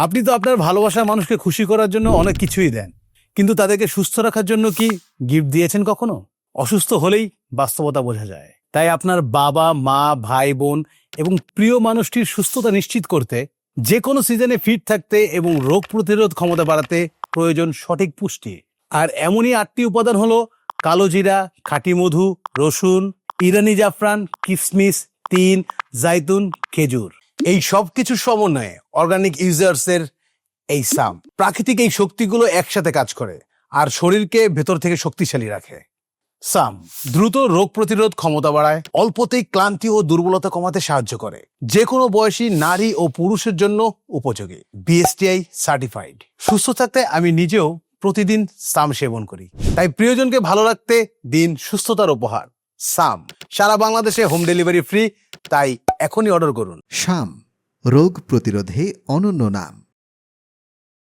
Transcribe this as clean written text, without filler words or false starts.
আপনি তো আপনার ভালোবাসার মানুষকে খুশি করার জন্য অনেক কিছুই দেন, কিন্তু তাদেরকে সুস্থ রাখার জন্য কি গিফট দিয়েছেন কখনো? অসুস্থ হলেই বাস্তবতা বোঝা যায়। তাই আপনার বাবা মা ভাই বোন এবং প্রিয় মানুষটির সুস্থতা নিশ্চিত করতে, যে কোনো সিজনে ফিট থাকতে এবং রোগ প্রতিরোধ ক্ষমতা বাড়াতে প্রয়োজন সঠিক পুষ্টি। আর এমনই 8টি উপাদান হলো কালো জিরা, খাঁটি মধু, রসুন, ইরানি জাফরান, কিশমিশ, তিন, জাইতুন, খেজুর। এই সব কিছুর সমন্বয়ে অর্গানিক ইউজার্সের এই সাম প্রাকৃতিক এই শক্তিগুলো একসাথে কাজ করে আর শরীরকে ভেতর থেকে শক্তিশালী রাখে। সাম দ্রুত রোগ প্রতিরোধ ক্ষমতা বাড়ায়, অল্পতেই ক্লান্তি ও দুর্বলতা কমাতে সাহায্য করে, যে কোনো বয়সী নারী ও পুরুষের জন্য উপযোগী, বিএসটিআই সার্টিফাইড। সুস্থ থাকতে আমি নিজেও প্রতিদিন সাম সেবন করি, তাই প্রিয়জনকে ভালো রাখতে দিন সুস্থতার উপহার। সাম সারা বাংলাদেশে হোম ডেলিভারি ফ্রি, তাই এখনই অর্ডার করুন। শাম রোগ প্রতিরোধে অনন্য নাম।